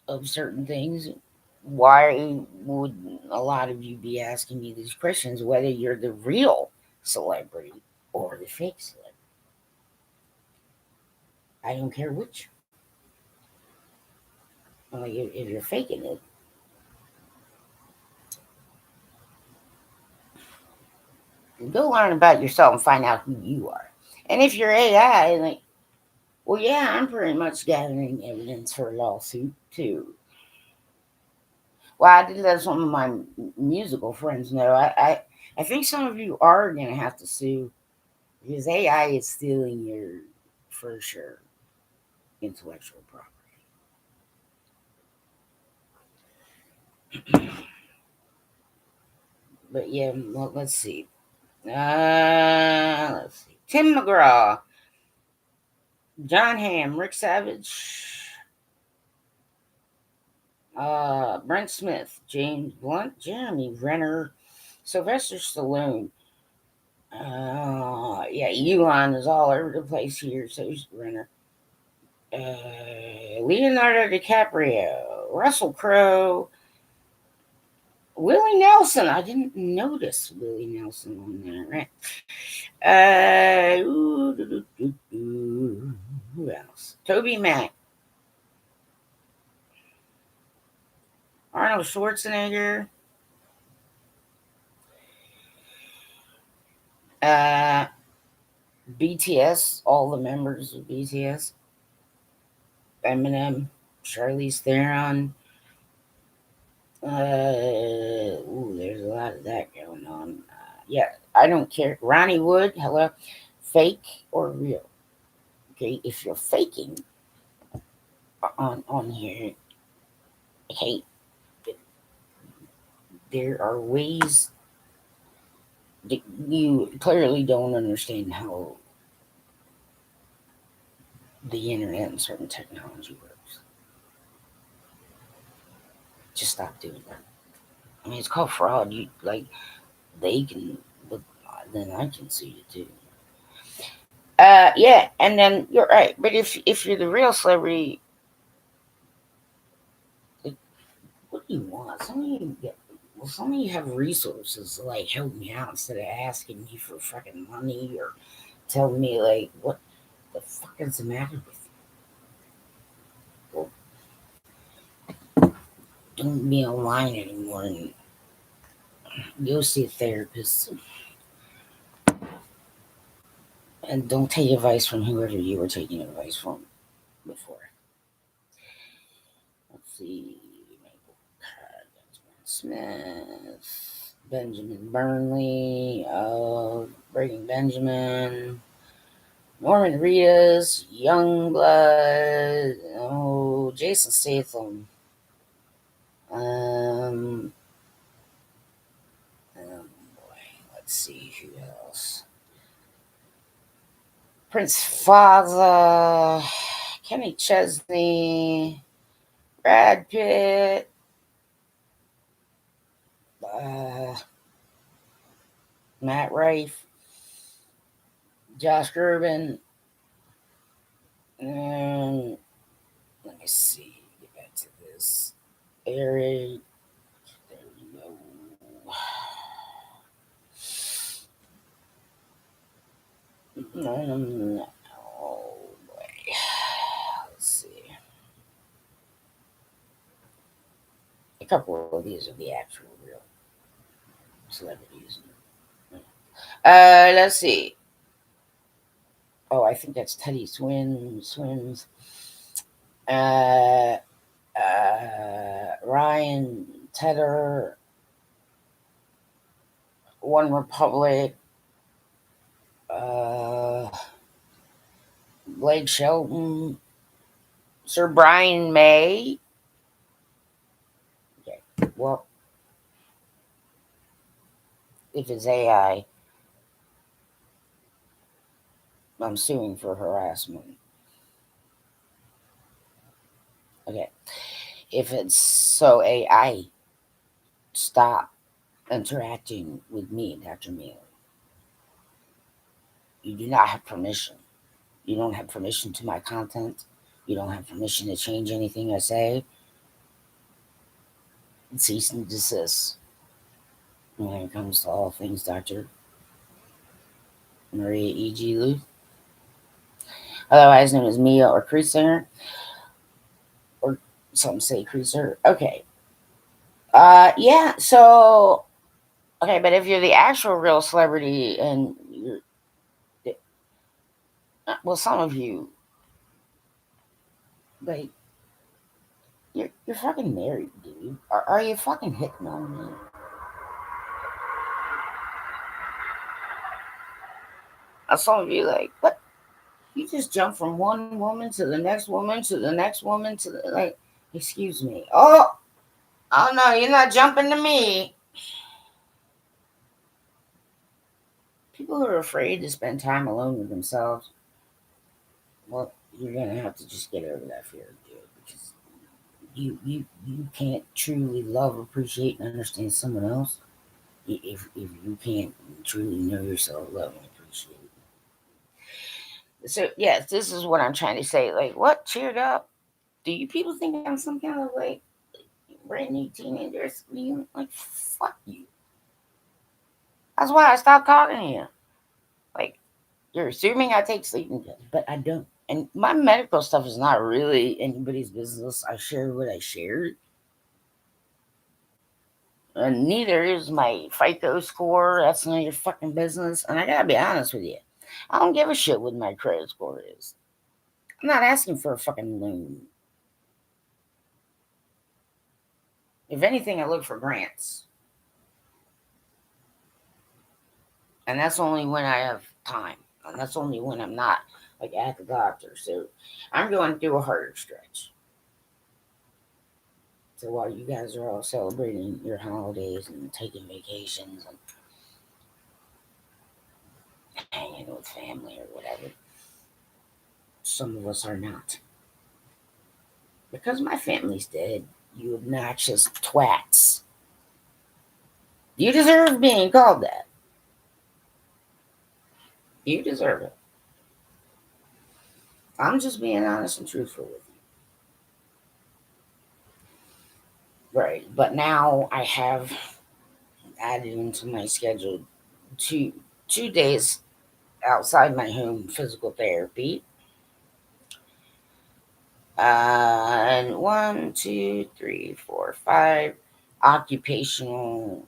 of certain things? Why would a lot of you be asking me these questions, whether you're the real celebrity or the fake celebrity? I don't care which. Like, if you're faking it, go learn about yourself and find out who you are. And if you're AI, like, well, yeah, I'm pretty much gathering evidence for a lawsuit too. Well, I did let some of my musical friends know. I think some of you are going to have to sue because AI is stealing your, for sure, intellectual property. But yeah, well, let's see. Let's see. Tim McGraw, John Hamm, Rick Savage, Brent Smith, James Blunt, Jeremy Renner, Sylvester Stallone. Yeah, Elon is all over the place here, so he's Renner. Leonardo DiCaprio, Russell Crowe, Willie Nelson. I didn't notice Willie Nelson on there, right? Who else? Toby Mac, Arnold Schwarzenegger, uh, BTS, all the members of BTS, Eminem, Charlize Theron. There's a lot of that going on. Yeah, I don't care. Ronnie Wood, hello, fake or real? Okay, if you're faking on here, okay, there are ways that you clearly don't understand how the internet and certain technology works. Just stop doing that. I mean, it's called fraud. You like they can, but then I can see it too. Yeah, and then you're right. But if you're the real celebrity, like, what do you want? Some of you get, well, some of you have resources to like help me out instead of asking me for fucking money or telling me like what the fuck is the matter with you? Well, don't be online anymore and go see a therapist and don't take advice from whoever you were taking advice from before. Let's see. Smith, Benjamin Burnley, Breaking Benjamin, Norman Reedus, Youngblood, Jason Statham, um, boy, let's see who else. Prince Faza, Kenny Chesney, Brad Pitt, uh, Matt Rife, Josh Groban, and let me see. Get back to this. Eric. There we go. Oh boy. Let's see. A couple of these are the actual real celebrities. Let's see. Oh, I think that's Teddy Swims. Uh, Ryan Tedder, One Republic, uh, Blake Shelton, Sir Brian May. Okay, well, if it's AI, I'm suing for harassment. Okay, if it's so AI, stop interacting with me, Dr. Mealy. You do not have permission. You don't have permission to my content. You don't have permission to change anything I say. Cease and desist when it comes to all things Dr. Maria E.G. Lueth, otherwise known as Mia or Creasesinger, or some say Creaser. Okay. Yeah, so, okay, but if you're the actual real celebrity and you're, well, some of you, like, you're fucking married, dude. Are you fucking hitting on me? Some of you, like, what? You just jump from one woman to the next woman to the next woman to the, like, excuse me. Oh no, you're not jumping to me. People who are afraid to spend time alone with themselves, well, you're gonna have to just get over that fear, dude, because you can't truly love, appreciate, and understand someone else if you can't truly know yourself, love, and appreciate. So yes, this is what I'm trying to say. Like, what? Cheered up? Do you people think I'm some kind of like brand new teenagers? You like fuck you. That's why I stopped talking to you. Like, you're assuming I take sleeping pills, but I don't. And my medical stuff is not really anybody's business. I share what I shared. And neither is my FICO score. That's none of your fucking business. And I gotta be honest with you. I don't give a shit what my credit score is. I'm not asking for a fucking loan. If anything, I look for grants. And that's only when I have time. And that's only when I'm not like at the doctor. So I'm going through a harder stretch. So while you guys are all celebrating your holidays and taking vacations and hanging with family or whatever, some of us are not. Because my family's dead, you obnoxious twats. You deserve being called that. You deserve it. I'm just being honest and truthful with you. Right. But now I have added into my schedule two 2 days outside my home physical therapy. And 1, 2, 3, 4, 5 occupational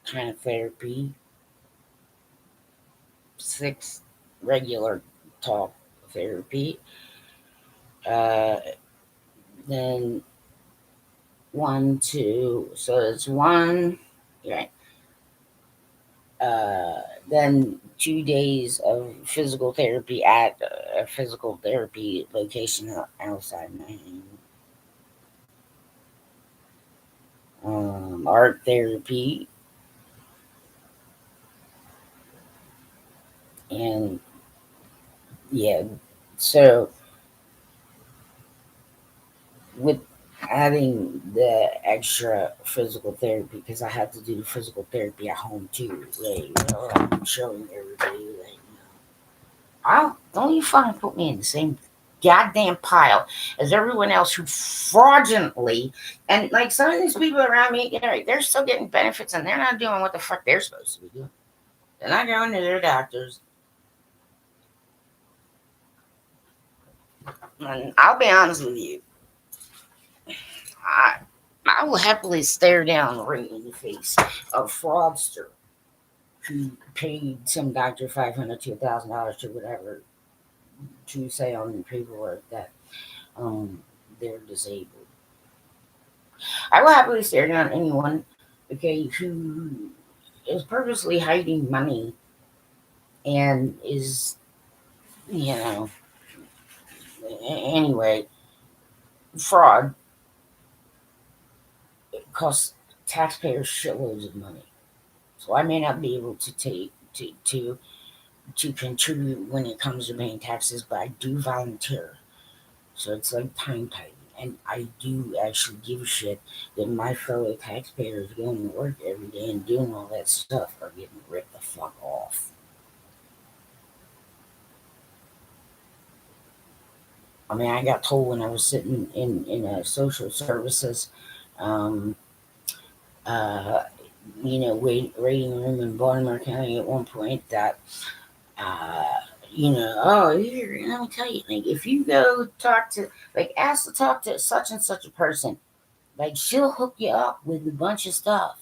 kind of therapy, 6 regular talk therapy, uh, then 1, 2, so it's one, right? Uh, then 2 days of physical therapy at a physical therapy location outside my home. Art therapy, and yeah, so with adding the extra physical therapy, because I have to do the physical therapy at home too. Like, I'm showing everybody, like, I don't you fucking put me in the same goddamn pile as everyone else who fraudulently, and like some of these people around me, they're still getting benefits and they're not doing what the fuck they're supposed to be doing. They're not going to their doctors. And I'll be honest with you, I I will happily stare down right in the face of fraudster who paid some doctor $500 to $1,000 to whatever to say on the paperwork that they're disabled. I will happily stare down anyone, okay, who is purposely hiding money and is, you know, anyway, fraud. It costs taxpayers shitloads of money. So I may not be able to take to contribute when it comes to paying taxes, but I do volunteer. So it's like time tithing. And I do actually give a shit that my fellow taxpayers going to work every day and doing all that stuff are getting ripped the fuck off. I mean, I got told when I was sitting in a social services, um, uh, waiting room in Baltimore County at one point that, uh, oh, here, let me tell you, like, if you go talk to, like, ask to talk to such and such a person, like, she'll hook you up with a bunch of stuff.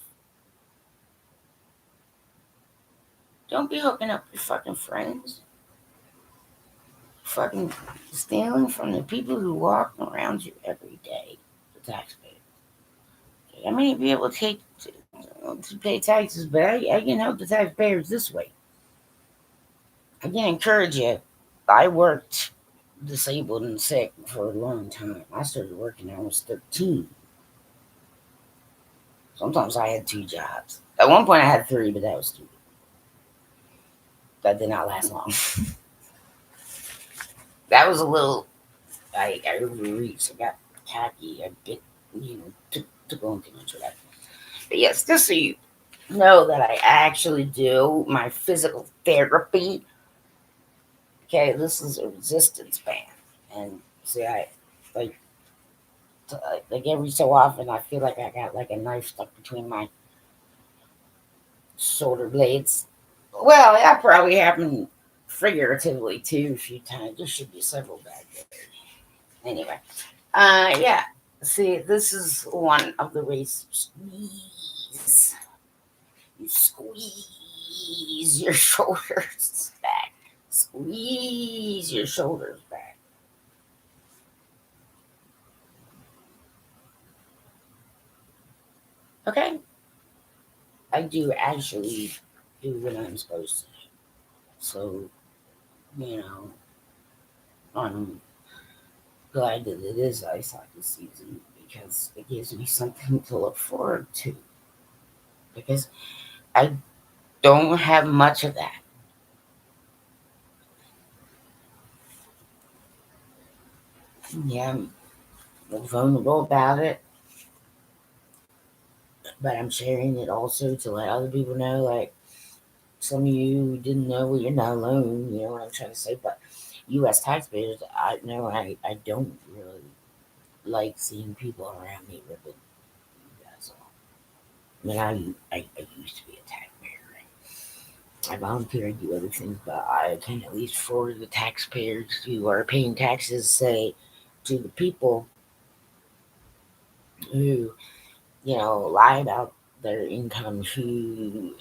Don't be hooking up your fucking friends. Fucking stealing from the people who walk around you every day, the taxpayers. I may be able to to pay taxes, but I can help the taxpayers this way. I can encourage you. I worked disabled and sick for a long time. I started working when I was 13. Sometimes I had 2 jobs. At one point I had 3, but that was stupid. That did not last long. That was a little, I overreached. I got tacky. I bit, took on too much of that. But yes, just so you know that I actually do my physical therapy. Okay, this is a resistance band. And see, I like, like every so often, I feel like I got like a knife stuck between my shoulder blades. Well, that probably happened figuratively too a few times. There should be several back there. Anyway, yeah. See, this is one of the ways you squeeze. You squeeze your shoulders back. Squeeze your shoulders back. Okay? I do actually do what I'm supposed to do. So, you know, I'm glad that it is ice hockey season because it gives me something to look forward to. Because I don't have much of that. Yeah, I'm vulnerable about it, but I'm sharing it also to let other people know. Like some of you didn't know, well, you're not alone. You know what I'm trying to say. But U.S. taxpayers, I know I don't really like seeing people around me with it. That's all. I mean, I used to be a taxpayer. I volunteer and do other things, but I can at least for the taxpayers who are paying taxes say to the people who, lie about their income, who,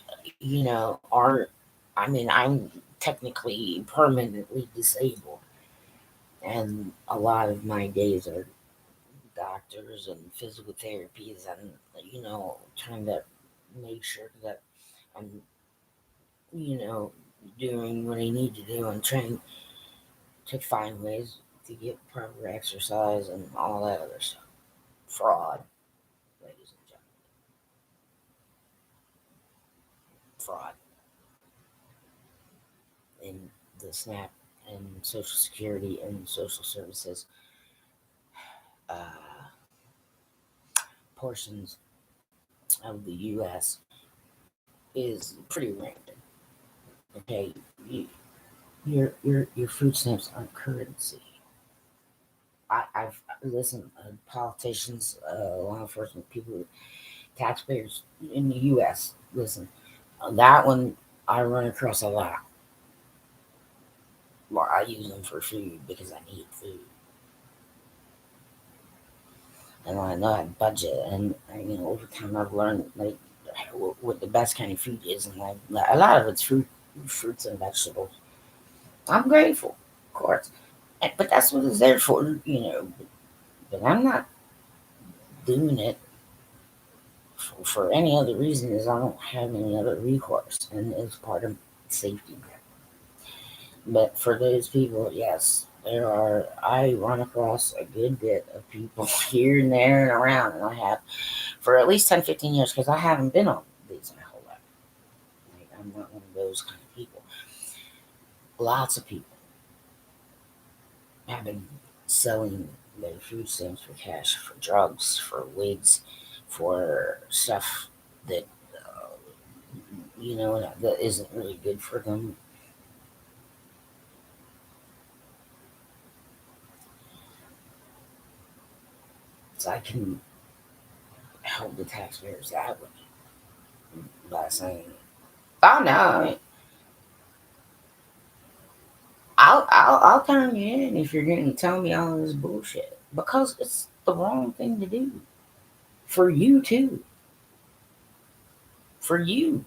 aren't, I mean, I'm technically permanently disabled, and a lot of my days are doctors and physical therapies and, trying to make sure that I'm, you know, doing what I need to do and trying to find ways to get proper exercise and all that other stuff. Fraud, ladies and gentlemen. Fraud in the SNAP and Social Security and social services uh, portions of the U.S. is pretty random. Okay, you, your food stamps aren't currency. I've listened, politicians, law enforcement people, taxpayers in the U.S. Listen, that one I run across a lot. Well, I use them for food because I need food, and I know I budget. And over time I've learned like what the best kind of food is, and a lot of it's fruits and vegetables. I'm grateful, of course, but that's what it's there for, But I'm not doing it for any other reason. Is I don't have any other recourse, and it's part of safety. But for those people, yes, there are. I run across a good bit of people here and there and around, and I have for at least 10, 15 years because I haven't been on these my whole life. Like, I'm not one of those kind of people. Lots of people have been selling their food stamps for cash, for drugs, for wigs, for stuff that, that isn't really good for them. So I can help the taxpayers that way by saying, "Oh no, I'll turn you in if you're going to tell me all this bullshit because it's the wrong thing to do for you too. For you,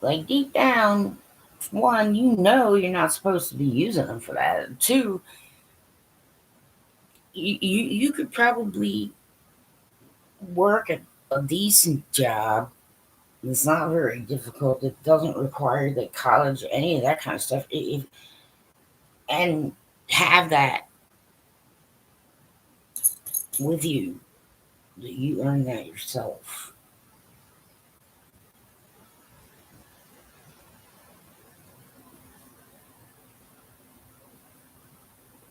like deep down, one, you're not supposed to be using them for that. Two, you could probably work a decent job. It's not very difficult. It doesn't require the college or any of that kind of stuff. And have that with you. That you earn that yourself.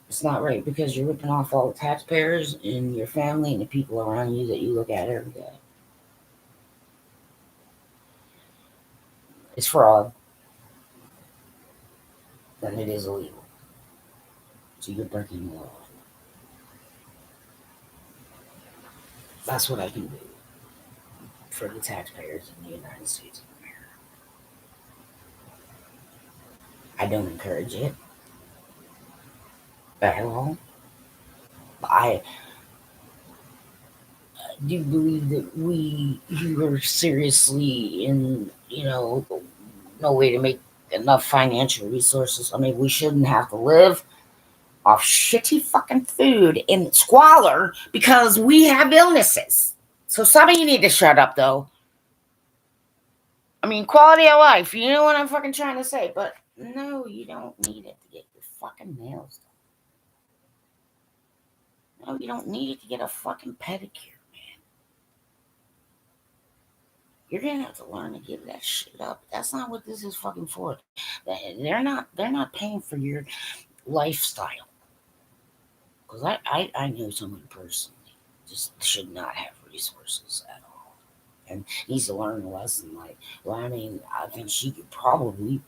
It's not right because you're ripping off all the taxpayers and your family and the people around you that you look at every day. It's fraud, and it is illegal. So you're breaking the law. That's what I can do for the taxpayers in the United States of America. I don't encourage it at all. I do believe that we are seriously in, no way to make enough financial resources. I mean, we shouldn't have to live off shitty fucking food in squalor because we have illnesses. So some of you need to shut up, though. I mean, quality of life. You know what I'm fucking trying to say, but No, you don't need it to get your fucking nails done. No, you don't need it to get a fucking pedicure, man. You're gonna have to learn to give that shit up. That's not what this is fucking for. They're not paying for your lifestyle. Because I know someone personally just should not have resources at all. And needs to learn a lesson. Like, well, I mean, I think she could probably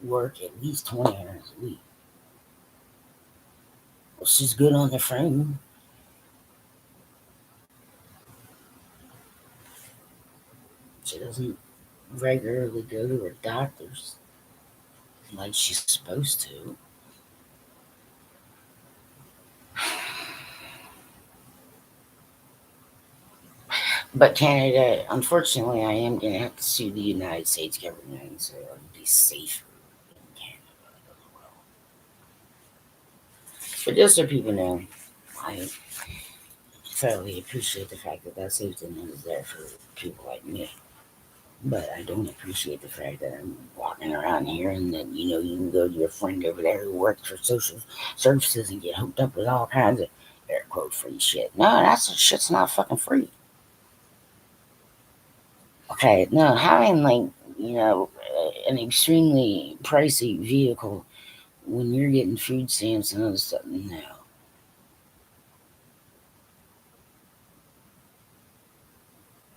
work at least 20 hours a week. Well, she's good on the phone. She doesn't regularly go to her doctors like she's supposed to. But Canada, unfortunately, I am going to have to sue the United States government, so I'll be safer in Canada as well. But just so people know, I thoroughly appreciate the fact that that safety net is there for people like me. But I don't appreciate the fact that I'm walking around here and that you can go to your friend over there who works for social services and get hooked up with all kinds of air quote free shit. No, that's shit's not fucking free. Okay, no, having like an extremely pricey vehicle when you're getting food stamps and other stuff, no.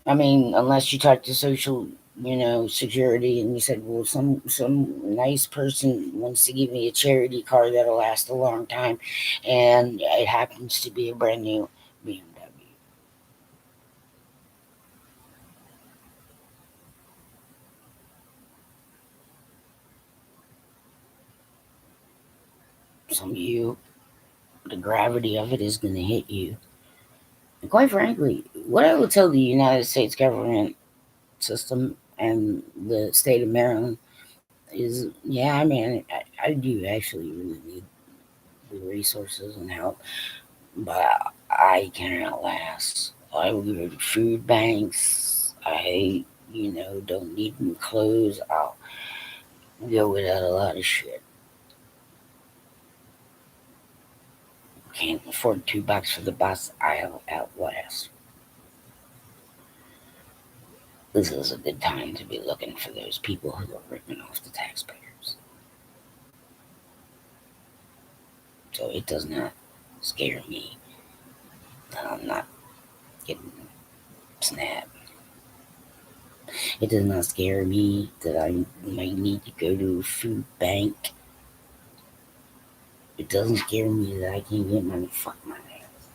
I mean, unless you talk to social, security, and you said, well, some nice person wants to give me a charity car that'll last a long time, and it happens to be a brand new BMW. Some of you, the gravity of it is going to hit you. And quite frankly, what I would tell the United States government system and the state of Maryland is, yeah, man, I do actually really need the resources and help, but I cannot last. I will go to food banks. Don't need new clothes. I'll go without a lot of shit. Can't afford $2 for the bus. I'll outlast. This is a good time to be looking for those people who are ripping off the taxpayers. So it does not scare me that I'm not getting SNAP. It does not scare me that I might need to go to a food bank. It doesn't scare me that I can't get money. Fuck my nails.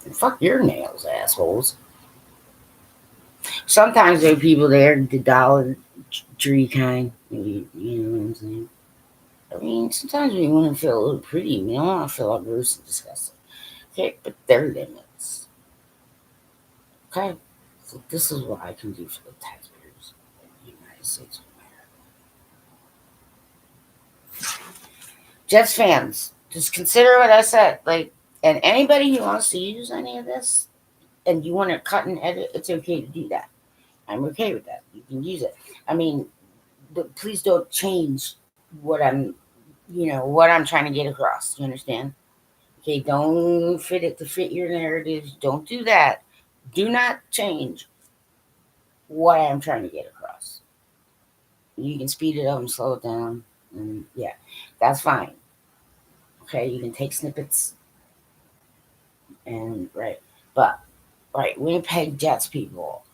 And fuck your nails, assholes. Sometimes there are people there, the Dollar Tree kind. You know what I'm saying? I mean, sometimes we want to feel a little pretty. We don't want to feel all gross and disgusting. Okay, but there are limits. Okay? So this is what I can do for the taxpayers of the United States of America. Jets fans, just consider what I said. Like, and anybody who wants to use any of this and you want to cut and edit, it's okay to do that. I'm okay with that. You can use it. I mean, please don't change what I'm trying to get across. You understand? Okay, don't fit it to fit your narratives. Don't do that. Do not change what I'm trying to get across. You can speed it up and slow it down. And yeah, that's fine. Okay, you can take snippets and right. But right, Winnipeg Jets people,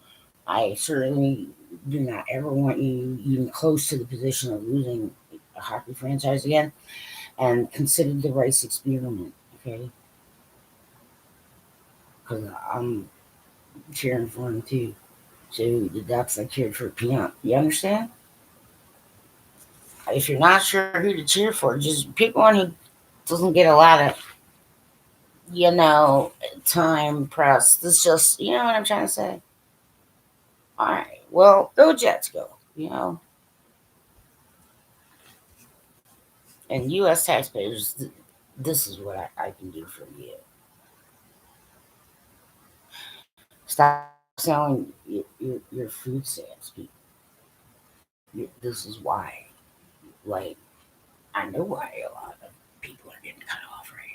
I certainly do not ever want you even close to the position of losing a hockey franchise again. And consider the rice experiment, okay? Because I'm cheering for him too. So the depths I cheered for Peanut. You understand? If you're not sure who to cheer for, just pick one who doesn't get a lot of, you know, time press. This just, you know what I'm trying to say? All right. Well, go Jets, go. And U.S. taxpayers, this is what I can do for you. Stop selling your food stamps, people. This is why. Like, I know why a lot of people are getting cut off right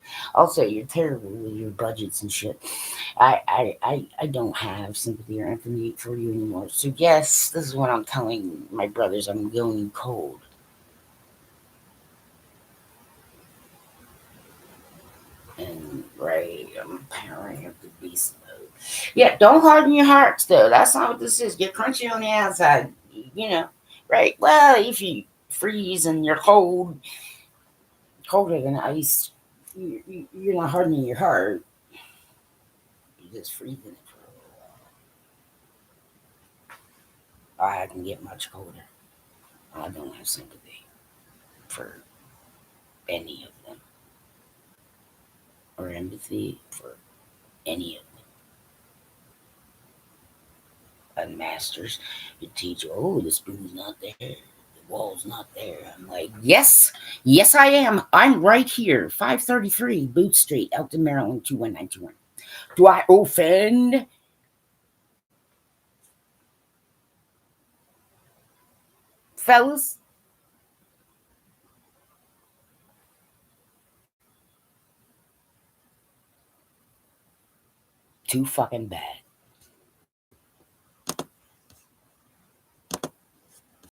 now. Also, you're terrible with your budgets and shit. I don't have sympathy or empathy for you anymore. So yes, this is what I'm telling my brothers. I'm going cold. And right, I'm powering up the beast mode. Yeah, don't harden your hearts though. That's not what this is. Get crunchy on the outside. You know, right? Well, if you freeze and you're colder than ice, you're not hardening your heart. You're just freezing it for a little while. I can get much colder. I don't have sympathy for any of them or empathy for any of them. And masters, you teach, oh, the spoon's not there, the wall's not there. I'm like, yes, yes, I am. I'm right here, 533 Boot Street, Elkton, Maryland, 21921. Do I offend? Fellas? Too fucking bad.